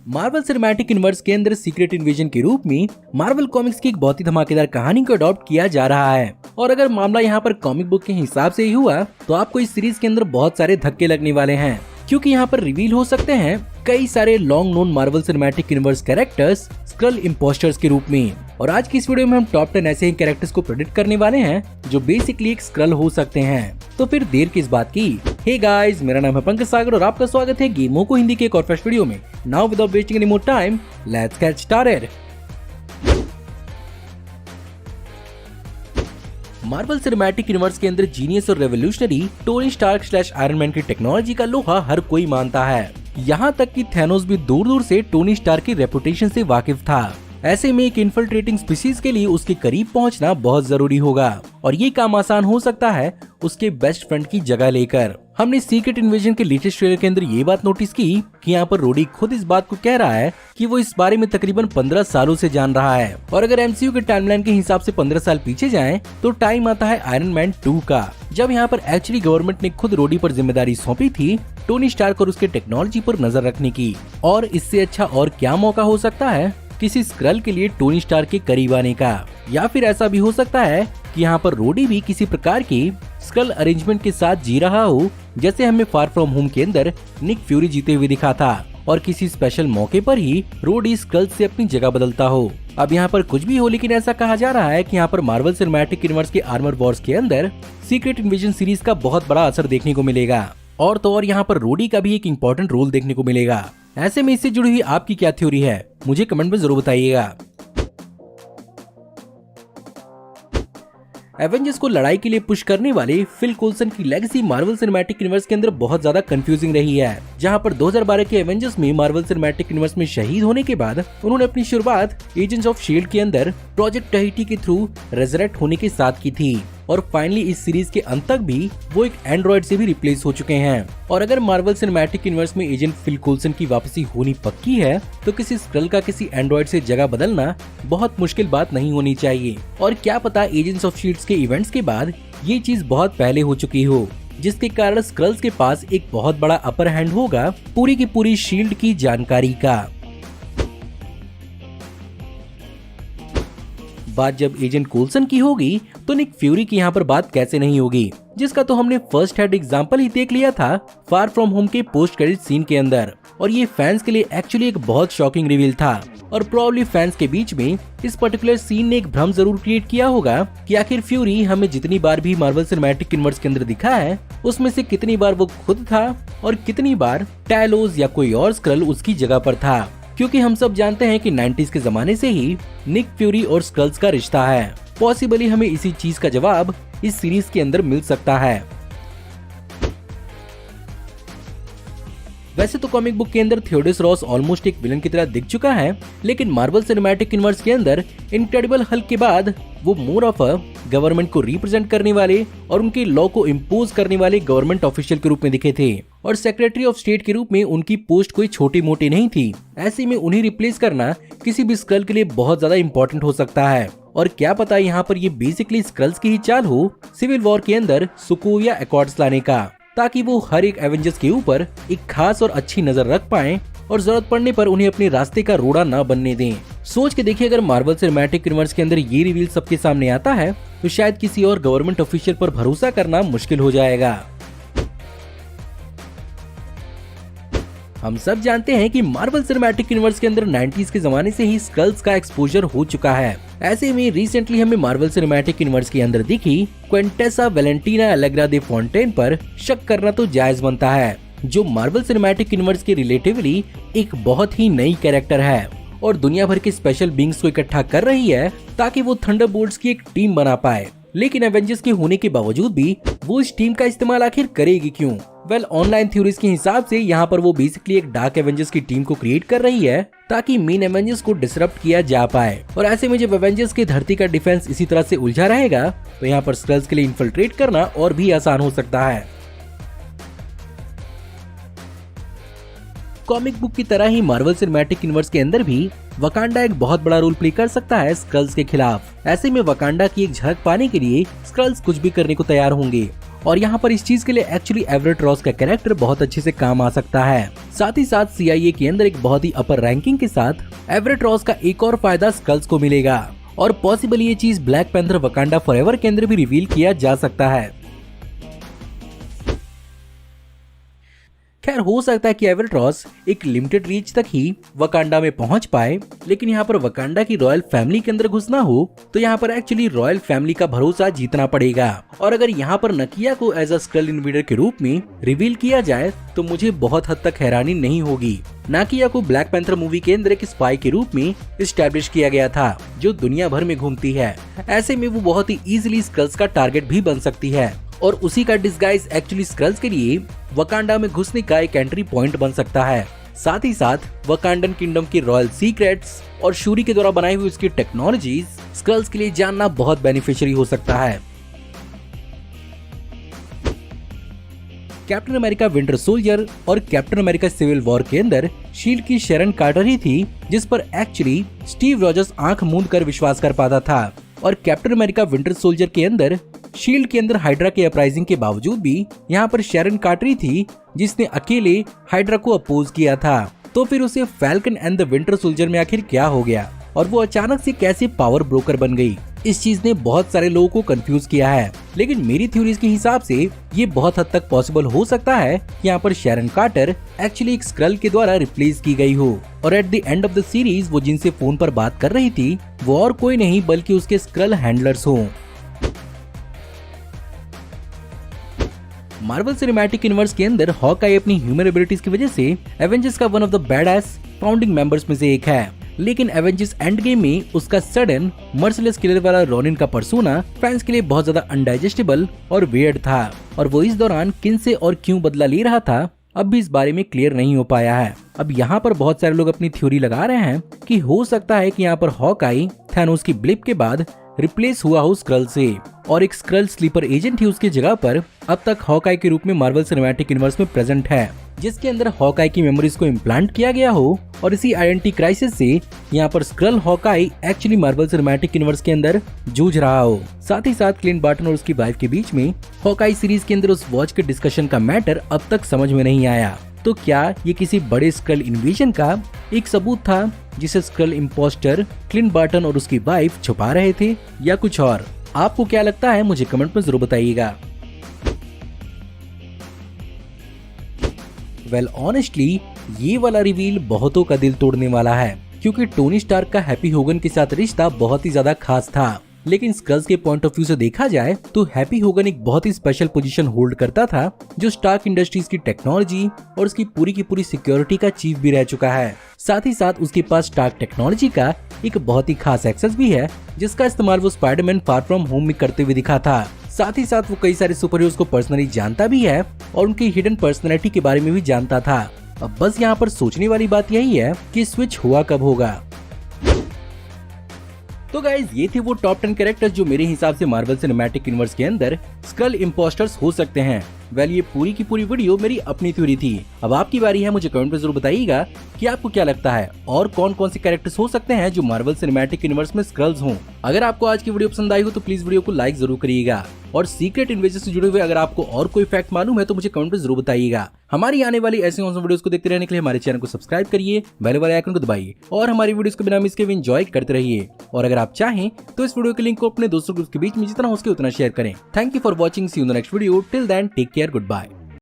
Marvel cinematic universe के अंदर secret invasion के रूप में मार्वल कॉमिक्स की एक बहुत ही धमाकेदार कहानी को अडॉप्ट किया जा रहा है। और अगर मामला यहाँ पर कॉमिक बुक के हिसाब से ही हुआ तो आपको इस सीरीज के अंदर बहुत सारे धक्के लगने वाले हैं, क्योंकि यहाँ पर रिवील हो सकते हैं कई सारे long known Marvel cinematic universe characters Skrull impostors के रूप में। और आज की इस वीडियो में हम टॉप 10 ऐसे ही कैरेक्टर्स को प्रेडिक्ट करने वाले हैं जो बेसिकली एक स्क्रल हो सकते हैं। तो फिर देर किस बात की। हे गाइस, मेरा नाम है पंकज सागर और आपका स्वागत है गेमों को हिंदी के एक और फ्रेश वीडियो में। Now without wasting any more time, let's get started. Marvel cinematic universe के अंदर जीनियस और revolutionary Tony Stark / iron man की टेक्नोलॉजी का लोहा हर कोई मानता है। यहाँ तक कि थैनोस भी दूर दूर से टोनी स्टार्क की रेपुटेशन से वाकिफ था। ऐसे में एक इन्फिल्ट्रेटिंग स्पीशीज के लिए उसके करीब पहुंचना बहुत जरूरी होगा और ये काम आसान हो सकता है उसके बेस्ट फ्रेंड की जगह लेकर। हमने सीक्रेट इन्वेजन के लेटेस्ट ट्रेलर के अंदर ये बात नोटिस की कि यहाँ पर रोडी खुद इस बात को कह रहा है कि वो इस बारे में तकरीबन 15 सालों से जान रहा है। और अगर एमसीयू के टाइमलाइन के हिसाब से 15 साल पीछे जाएं, तो टाइम आता है आयरन मैन 2 का, जब यहाँ पर एक्चुअली गवर्नमेंट ने खुद रोडी पर जिम्मेदारी सौंपी थी टोनी स्टार्क और उसके टेक्नोलॉजी पर नजर रखने की। और इससे अच्छा और क्या मौका हो सकता है किसी स्क्रल के लिए टोनी स्टार्क के करीब आने का। या फिर ऐसा भी हो सकता है कि यहाँ पर रोडी भी किसी प्रकार की स्क्रल अरेंजमेंट के साथ जी रहा हो, जैसे हमें फार फ्रॉम होम के अंदर निक फ्यूरी जीते हुए दिखा था और किसी स्पेशल मौके पर ही रोडी स्क्रल से अपनी जगह बदलता हो। अब यहाँ पर कुछ भी हो, लेकिन ऐसा कहा जा रहा है कि यहाँ पर मार्वल सिनेमैटिक यूनिवर्स के आर्मर वॉर्स के अंदर सीक्रेट इन्वेजन सीरीज का बहुत बड़ा असर देखने को मिलेगा। और तो और यहाँ पर रोडी का भी एक इम्पोर्टेंट रोल देखने को मिलेगा। ऐसे में इससे जुड़ी हुई आपकी क्या थ्योरी है, मुझे कमेंट में जरूर बताइएगा। एवेंजर्स को लड़ाई के लिए पुश करने वाले फिल कोल्सन की लेगेसी मार्वल सिनेमैटिक यूनिवर्स के अंदर बहुत ज्यादा कंफ्यूजिंग रही है। जहां पर 2012 के एवेंजर्स में मार्वल सिनेमैटिक यूनिवर्स में शहीद होने के बाद उन्होंने अपनी शुरुआत एजेंट्स ऑफ शील्ड के अंदर प्रोजेक्ट टहीटी के थ्रू रेजरेक्ट होने के साथ की थी। और फाइनली इस सीरीज के अंत तक भी वो एक एंड्रॉइड से भी रिप्लेस हो चुके हैं। और अगर मार्वल सिनेमैटिक यूनिवर्स में एजेंट फिल कोल्सन की वापसी होनी पक्की है तो किसी स्क्रल का किसी एंड्रॉइड से जगह बदलना बहुत मुश्किल बात नहीं होनी चाहिए। और क्या पता एजेंट्स ऑफ शील्ड्स के इवेंट्स के बाद ये चीज बहुत पहले हो चुकी हो, जिसके कारण स्क्रल्स के पास एक बहुत बड़ा अपर हैंड होगा पूरी की पूरी शील्ड की जानकारी का। बात जब एजेंट कोल्सन की होगी तो निक फ्यूरी की यहाँ पर बात कैसे नहीं होगी, जिसका तो हमने फर्स्ट हैंड एग्जांपल ही देख लिया था फार फ्रॉम होम के पोस्ट क्रेडिट सीन के अंदर। और ये फैंस के लिए एक्चुअली एक बहुत शॉकिंग रिवील था और प्रोबब्ली फैंस के बीच में इस पर्टिकुलर सीन ने एक भ्रम जरूर क्रिएट किया होगा कि आखिर फ्यूरी हमें जितनी बार भी मार्वल सिनेमैटिक यूनिवर्स के अंदर दिखा है उसमें से कितनी बार वो खुद था और कितनी बार टैलोस या कोई और स्क्रल उसकी जगह पर था। क्योंकि हम सब जानते हैं कि 90s के जमाने से ही निक फ्यूरी और स्क्रल्स का रिश्ता है। पॉसिबली हमें इसी चीज का जवाब इस सीरीज के अंदर मिल सकता है। वैसे तो कॉमिक बुक के अंदर थियोडोस रॉस ऑलमोस्ट एक विलन की तरह दिख चुका है, लेकिन मार्वल सिनेमैटिक यूनिवर्स के अंदर इनक्रेडिबल हल्क के बाद वो मोर ऑफ अ गवर्नमेंट को रिप्रेजेंट करने वाले और उनके लॉ को इम्पोज करने वाले गवर्नमेंट ऑफिशियल के रूप में दिखे थे। और सेक्रेटरी ऑफ स्टेट के रूप में उनकी पोस्ट कोई छोटी मोटी नहीं थी। ऐसे में उन्हें रिप्लेस करना किसी भी स्क्रल के लिए बहुत ज्यादा इम्पोर्टेंट हो सकता है। और क्या पता यहाँ पर ये बेसिकली स्क्रल्स की ही चाल हो सिविल वॉर के अंदर सुकोविया एकॉर्ड्स लाने का, ताकि वो हर एक एवेंजर्स के ऊपर एक खास और अच्छी नजर रख पाएं और जरूरत पड़ने पर उन्हें अपने रास्ते का रोड़ा न बनने दें। सोच के देखिए, अगर मार्वल सिनेमैटिक यूनिवर्स के अंदर ये रिवील सबके सामने आता है तो शायद किसी और गवर्नमेंट ऑफिशियल पर भरोसा करना मुश्किल हो जाएगा। हम सब जानते हैं कि मार्वल सिनेमैटिक यूनिवर्स के अंदर 90s के जमाने से ही स्क्रल्स का एक्सपोजर हो चुका है। ऐसे में रिसेंटली हमें मार्वल सिनेमैटिक यूनिवर्स के अंदर दिखी क्विंटेसा वैलेंटीना एलेग्रा दे फॉन्टेन पर शक करना तो जायज बनता है, जो मार्वल सिनेमैटिक यूनिवर्स के रिलेटिवली एक बहुत ही नई कैरेक्टर है और दुनिया भर के स्पेशल बींग्स को इकट्ठा कर रही है ताकि वो थंडरबोल्ट्स की एक टीम बना पाए। लेकिन एवेंजर्स के होने के बावजूद भी वो इस टीम का इस्तेमाल आखिर करेगी क्यों? वेल, ऑनलाइन थ्योरीज के हिसाब से यहाँ पर वो बेसिकली एक डार्क एवेंजर्स की टीम को क्रिएट कर रही है ताकि मेन एवेंजर्स को डिसरप्ट किया जा पाए। और ऐसे में जब एवेंजर्स की धरती का डिफेंस इसी तरह से उलझा रहेगा तो यहाँ पर स्क्रल्स के लिए इन्फिल्ट्रेट करना और भी आसान हो सकता है। कॉमिक बुक की तरह ही मार्वल सिनेमैटिक यूनिवर्स के अंदर भी वकांडा एक बहुत बड़ा रोल प्ले कर सकता है स्क्रल्स के खिलाफ। ऐसे में वकांडा की एक झलक पाने के लिए स्क्रल्स कुछ भी करने को तैयार होंगे और यहाँ पर इस चीज के लिए एक्चुअली एवरेट रॉस का कैरेक्टर बहुत अच्छे से काम आ सकता है। साथ ही साथ CIA के अंदर एक बहुत ही अपर रैंकिंग के साथ एवरेट रॉस का एक और फायदा स्कल्स को मिलेगा और पॉसिबल ये चीज ब्लैक पैंथर वकांडा फॉरएवर के अंदर भी रिवील किया जा सकता है। खैर हो सकता है कि एवरेट रॉस एक लिमिटेड रीच तक ही वकांडा में पहुंच पाए, लेकिन यहाँ पर वकांडा की रॉयल फैमिली के अंदर घुसना हो तो यहाँ पर एक्चुअली रॉयल फैमिली का भरोसा जीतना पड़ेगा। और अगर यहाँ पर नकिया को एज अ स्कल इन्वेडर के रूप में रिवील किया जाए तो मुझे बहुत हद तक हैरानी नहीं होगी। नाकिया को ब्लैक पैंथर मूवी के अंदर एक स्पाई के रूप में इस्टेब्लिश किया गया था जो दुनिया भर में घूमती है। ऐसे में वो बहुत ही इजीली स्कल्स का टारगेट भी बन सकती है और उसी का डिस्गाइज एक्चुअली स्कल्स के लिए वकांडा में घुसने का एक एंट्री पॉइंट बन सकता है। साथ ही साथ वकांडन किंगडम की रॉयल सीक्रेट्स और शूरी के द्वारा बनाई हुई उसकी टेक्नोलॉजीज स्कल्स के लिए जानना बहुत बेनिफिशियरी हो सकता है। कैप्टन अमेरिका विंटर सोल्जर और कैप्टन अमेरिका सिविल वॉर के अंदर शील्ड की शेरन कार्टर ही थी जिस पर एक्चुअली स्टीव रॉजर्स आंख मूंद कर विश्वास कर पाता था और कैप्टन अमेरिका विंटर सोल्जर के अंदर शील्ड के अंदर हाइड्रा के अपराइजिंग के बावजूद भी यहाँ पर शेरन कार्टर थी जिसने अकेले हाइड्रा को अपोज किया था। तो फिर उसे falcon and the winter soldier में आखिर क्या हो गया और वो अचानक से कैसे पावर ब्रोकर बन गई? इस चीज ने बहुत सारे लोगों को कंफ्यूज किया है, लेकिन मेरी थ्योरीज के हिसाब से ये बहुत हद तक पॉसिबल हो सकता है कि यहाँ पर शेरन कार्टर एक्चुअली एक स्क्रल के द्वारा रिप्लेस की गई हो और at the end of the series वो जिनसे फोन पर बात कर रही थी वो और कोई नहीं बल्कि उसके स्क्रल हैंडलर्स हो। मार्वल सिनेमैटिक यूनिवर्स के अंदर हॉकाई अपनी ह्यूमन एबिलिटीज की वजह से एवेंजर्स का one of the badass founding members में से एक है, लेकिन एवेंजर्स एंड गेम में उसका सडन मर्सिलेस किलर वाला रोनिन का पर्सोना फैंस के लिए बहुत ज्यादा अनडाइजेस्टेबल और वियर्ड था और वो इस दौरान किन से और क्यों बदला ले रहा था अब भी इस बारे में क्लियर नहीं हो पाया है। अब यहाँ पर बहुत सारे लोग अपनी थ्योरी लगा रहे हैं कि हो सकता है कि यहाँ पर हॉकाई थैनोस की ब्लिप के बाद रिप्लेस हुआ हो स्क्रल से और एक स्क्रल स्लीपर एजेंट ही उसकी जगह पर अब तक हॉकाई के रूप में मार्वल सिनेमैटिक यूनिवर्स में प्रेजेंट है, जिसके अंदर हॉकाई की मेमोरीज को इम्प्लांट किया गया हो और इसी आइडेंटिटी क्राइसिस से यहाँ पर Skrull Hawkeye actually Marvel cinematic universe के अंदर जूझ रहा हो। साथ ही साथ क्लिंट बार्टन और उसकी वाइफ के बीच में हॉकाई सीरीज के अंदर उस वॉच के डिस्कशन का मैटर अब तक समझ में नहीं आया। तो क्या ये किसी बड़े स्क्रल इन्वेजन का एक सबूत था जिसे स्क्रल इम्पोस्टर क्लिंट बार्टन और उसकी वाइफ छुपा रहे थे या कुछ और? आपको क्या लगता है मुझे कमेंट में जरूर बताइएगा। वेल ऑनेस्टली ये वाला रिवील बहुतों का दिल तोड़ने वाला है क्योंकि टोनी स्टार्क का हैप्पी होगन के साथ रिश्ता बहुत ही ज्यादा खास था, लेकिन स्कल्स के पॉइंट ऑफ व्यू से देखा जाए तो हैप्पी होगन एक बहुत ही स्पेशल पोजीशन होल्ड करता था जो स्टार्क इंडस्ट्रीज की टेक्नोलॉजी और उसकी पूरी की पूरी सिक्योरिटी का चीफ भी रह चुका है। साथ ही साथ उसके पास स्टार्क टेक्नोलॉजी का एक बहुत ही खास एक्सेस भी है जिसका इस्तेमाल वो स्पाइडरमैन फार फ्रॉम होम में करते हुए दिखा था। साथ ही साथ वो कई सारे सुपर हीरोज को पर्सनली जानता भी है और उनकी हिडन पर्सनैलिटी के बारे में भी जानता था। अब बस यहाँ पर सोचने वाली बात यही है कि स्विच हुआ कब होगा। तो गाइज ये थे वो टॉप 10 कैरेक्टर्स जो मेरे हिसाब से मार्वल सिनेमैटिक यूनिवर्स के अंदर स्क्रल इम्पोस्टर्स हो सकते हैं। वेल ये पूरी की पूरी वीडियो मेरी अपनी थ्योरी थी। अब आपकी बारी है, मुझे कमेंट में जरूर बताइएगा कि आपको क्या लगता है और कौन कौन से कैरेक्टर्स हो सकते हैं जो मार्वल सिनेमैटिक यूनिवर्स में स्क्रल्स हों। अगर आपको आज की वीडियो पसंद आई हो तो प्लीज वीडियो को लाइक जरूर करिएगा और सीक्रेट इन्वेजर से जुड़े हुए अगर आपको और कोई फैक्ट मालूम है तो मुझे कमेंट में जरूर बताइएगा। हमारी आने वाली ऐसी ऑसम वीडियोस को देखते रहने के लिए हमारे चैनल को सब्सक्राइब करिए, बेल वाले आइकन को दबाइए और हमारी वीडियोस को बिना मिस किए एंजॉय करते रहिए। और अगर आप चाहें तो इस वीडियो के लिंक को अपने दोस्तों ग्रुप के बीच में जितना हो सके उतना शेयर करें। Thank you for watching, see you in the next video. Till then take care, good bye.